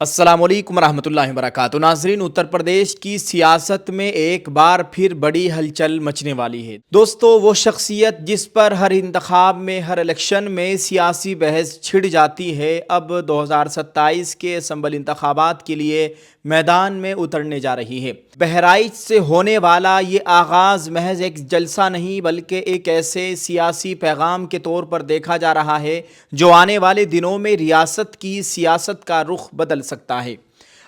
السلام علیکم ورحمۃ اللہ وبرکاتہ۔ ناظرین، اتر پردیش کی سیاست میں ایک بار پھر بڑی ہلچل مچنے والی ہے۔ دوستو، وہ شخصیت جس پر ہر انتخاب میں، ہر الیکشن میں سیاسی بحث چھڑ جاتی ہے، اب 2027 کے اسمبلی انتخابات کے لیے میدان میں اترنے جا رہی ہے۔ بہرائچ سے ہونے والا یہ آغاز محض ایک جلسہ نہیں بلکہ ایک ایسے سیاسی پیغام کے طور پر دیکھا جا رہا ہے جو آنے والے دنوں میں ریاست کی سیاست کا رخ بدل سکتا ہے۔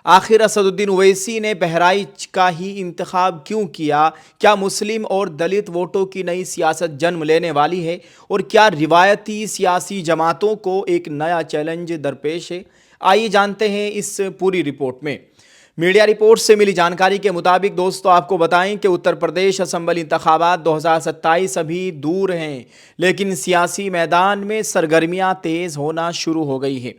آخر اسد الدین اویسی نے بہرائچ کا ہی انتخاب کیوں کیا؟ کیا مسلم اور دلت ووٹوں کی نئی سیاست جنم لینے والی ہے؟ اور کیا روایتی سیاسی جماعتوں کو ایک نیا چیلنج درپیش ہے؟ آئیے جانتے ہیں اس پوری رپورٹ میں۔ میڈیا رپورٹ سے ملی جانکاری کے مطابق دوستو آپ کو بتائیں کہ اتر پردیش اسمبلی انتخابات 2027 ابھی دور ہیں، لیکن سیاسی میدان میں سرگرمیاں تیز ہونا شروع ہو گئی ہیں۔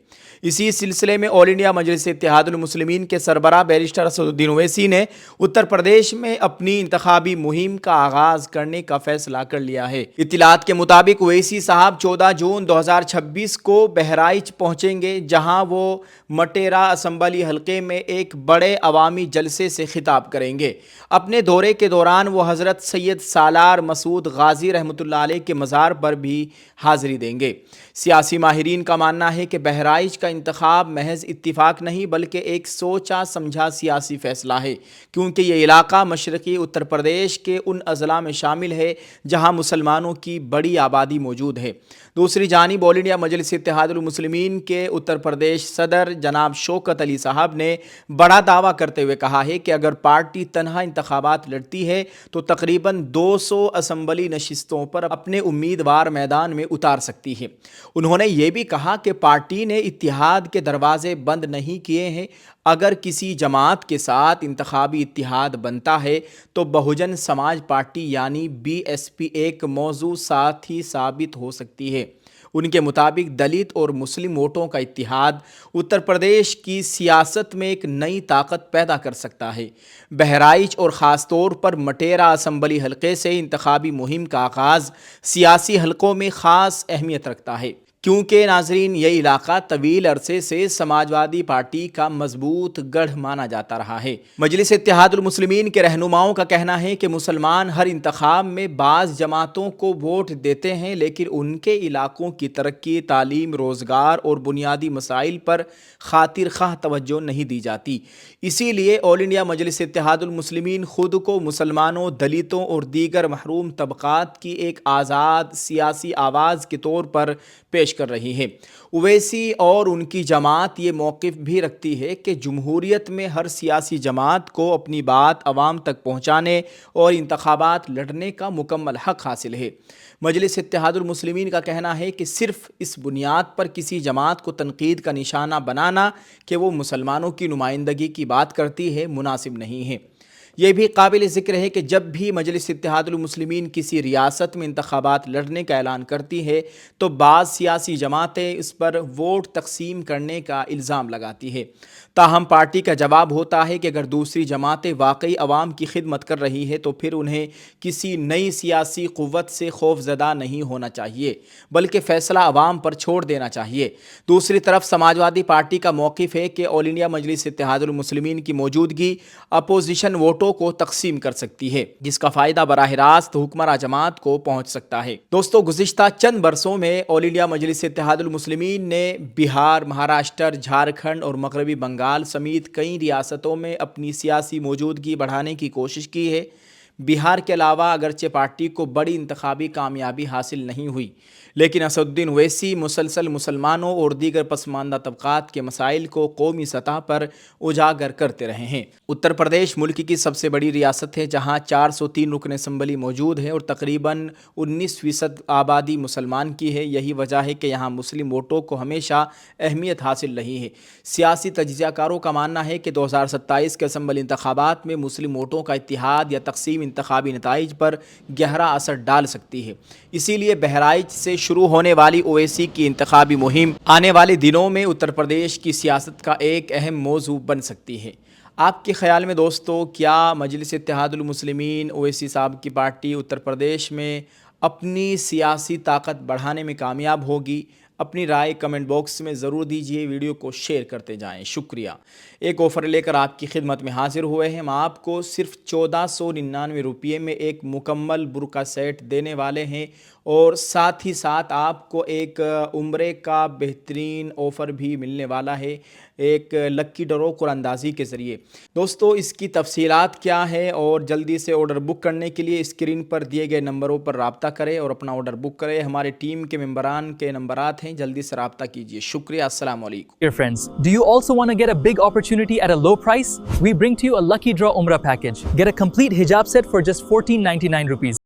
اسی سلسلے میں آل انڈیا مجلس اتحاد المسلمین کے سربراہ بیرسٹر اسد الدین اویسی نے اتر پردیش میں اپنی انتخابی مہم کا آغاز کرنے کا فیصلہ کر لیا ہے۔ اطلاعات کے مطابق اویسی صاحب 14 جون 2026 کو بہرائچ پہنچیں گے، جہاں وہ مٹیرا اسمبلی حلقے میں ایک بڑے عوامی جلسے سے خطاب کریں گے۔ اپنے دورے کے دوران وہ حضرت سید سالار مسعود غازی رحمۃ اللہ علیہ کے مزار پر بھی حاضری دیں گے۔ سیاسی ماہرین کا ماننا ہے کہ بہرائچ کا انتخاب محض اتفاق نہیں بلکہ ایک سوچا سمجھا سیاسی فیصلہ ہے، کیونکہ یہ علاقہ مشرقی اتر پردیش کے ان اضلاع میں شامل ہے جہاں مسلمانوں کی بڑی آبادی موجود ہے۔ دوسری جانب آل انڈیا مجلس اتحاد المسلمین کے اتر پردیش صدر جناب شوکت علی صاحب نے بڑا دعویٰ کرتے ہوئے کہا ہے کہ اگر پارٹی تنہا انتخابات لڑتی ہے تو تقریباً 200 اسمبلی نشستوں پر اپنے امیدوار میدان میں اتار سکتی ہے۔ انہوں نے یہ بھی کہا کہ پارٹی نے اتحاد کے دروازے بند نہیں کیے ہیں۔ اگر کسی جماعت کے ساتھ انتخابی اتحاد بنتا ہے تو بہوجن سماج پارٹی یعنی BSP ایک موضوع ساتھی ثابت ہو سکتی ہے۔ ان کے مطابق دلت اور مسلم ووٹوں کا اتحاد اتر پردیش کی سیاست میں ایک نئی طاقت پیدا کر سکتا ہے۔ بہرائچ اور خاص طور پر مٹیرا اسمبلی حلقے سے انتخابی مہم کا آغاز سیاسی حلقوں میں خاص اہمیت رکھتا ہے، کیونکہ ناظرین یہ علاقہ طویل عرصے سے سماجوادی پارٹی کا مضبوط گڑھ مانا جاتا رہا ہے۔ مجلس اتحاد المسلمین کے رہنماؤں کا کہنا ہے کہ مسلمان ہر انتخاب میں بعض جماعتوں کو ووٹ دیتے ہیں، لیکن ان کے علاقوں کی ترقی، تعلیم، روزگار اور بنیادی مسائل پر خاطر خواہ توجہ نہیں دی جاتی۔ اسی لیے آل انڈیا مجلس اتحاد المسلمین خود کو مسلمانوں، دلتوں اور دیگر محروم طبقات کی ایک آزاد سیاسی آواز کے طور پر پیش کر رہی ہے۔ اویسی اور ان کی جماعت یہ موقف بھی رکھتی ہے کہ جمہوریت میں ہر سیاسی جماعت کو اپنی بات عوام تک پہنچانے اور انتخابات لڑنے کا مکمل حق حاصل ہے۔ مجلس اتحاد المسلمین کا کہنا ہے کہ صرف اس بنیاد پر کسی جماعت کو تنقید کا نشانہ بنانا کہ وہ مسلمانوں کی نمائندگی کی بات کرتی ہے مناسب نہیں ہے۔ یہ بھی قابل ذکر ہے کہ جب بھی مجلس اتحاد المسلمین کسی ریاست میں انتخابات لڑنے کا اعلان کرتی ہے تو بعض سیاسی جماعتیں اس پر ووٹ تقسیم کرنے کا الزام لگاتی ہے۔ تاہم پارٹی کا جواب ہوتا ہے کہ اگر دوسری جماعتیں واقعی عوام کی خدمت کر رہی ہے تو پھر انہیں کسی نئی سیاسی قوت سے خوف زدہ نہیں ہونا چاہیے بلکہ فیصلہ عوام پر چھوڑ دینا چاہیے۔ دوسری طرف سماجوادی پارٹی کا موقف ہے کہ آل انڈیا مجلس اتحاد المسلمین کی موجودگی اپوزیشن ووٹوں کو تقسیم کر سکتی ہے، جس کا فائدہ براہ راست حکمراں جماعت کو پہنچ سکتا ہے۔ دوستو، گزشتہ چند برسوں میں آل انڈیا مجلس اتحاد المسلمین نے بہار، مہاراشٹر، جھارکھنڈ اور مغربی بنگال سمیت کئی ریاستوں میں اپنی سیاسی موجودگی بڑھانے کی کوشش کی ہے۔ بہار کے علاوہ اگرچہ پارٹی کو بڑی انتخابی کامیابی حاصل نہیں ہوئی، لیکن اسد الدین اویسی مسلسل مسلمانوں اور دیگر پسماندہ طبقات کے مسائل کو قومی سطح پر اجاگر کرتے رہے ہیں۔ اتر پردیش ملک کی سب سے بڑی ریاست ہے، جہاں 403 رکن اسمبلی موجود ہیں اور تقریباً 19% آبادی مسلمان کی ہے۔ یہی وجہ ہے کہ یہاں مسلم ووٹوں کو ہمیشہ اہمیت حاصل رہی ہے۔ سیاسی تجزیہ کاروں کا ماننا ہے کہ 2027 کے اسمبلی انتخابات میں مسلم ووٹوں کا اتحاد یا تقسیم انتخابی نتائج پر گہرا اثر ڈال سکتی ہے۔ اسی لیے بہرائچ سے شروع ہونے والی اویسی کی انتخابی مہم آنے والے دنوں میں اتر پردیش کی سیاست کا ایک اہم موضوع بن سکتی ہے۔ آپ کے خیال میں دوستو، کیا مجلس اتحاد المسلمین، اویسی صاحب کی پارٹی اتر پردیش میں اپنی سیاسی طاقت بڑھانے میں کامیاب ہوگی؟ اپنی رائے کمنٹ باکس میں ضرور دیجیے، ویڈیو کو شیئر کرتے جائیں، شکریہ۔ ایک آفر لے کر آپ کی خدمت میں حاضر ہوئے ہیں، ہم آپ کو صرف 1499 روپیے میں ایک مکمل برقع سیٹ دینے والے ہیں، اور ساتھ ہی ساتھ آپ کو ایک عمرے کا بہترین آفر بھی ملنے والا ہے، ایک لکی ڈرو قرآن اندازی کے ذریعے۔ دوستو اس کی تفصیلات کیا ہے اور جلدی سے آرڈر بک کرنے کے لیے اسکرین پر دیے گئے نمبروں پر رابطہ کریں اور اپنا آرڈر بک کریں۔ ہمارے ٹیم کے ممبران کے نمبرات ہیں، جلدی سے رابطہ کیجیے، شکریہ، السلام علیکم۔ Dear friends, do you also want to get a big opportunity at a low price? We bring to you a Lucky Draw Umrah package. Get a complete hijab set for just 1499 rupees.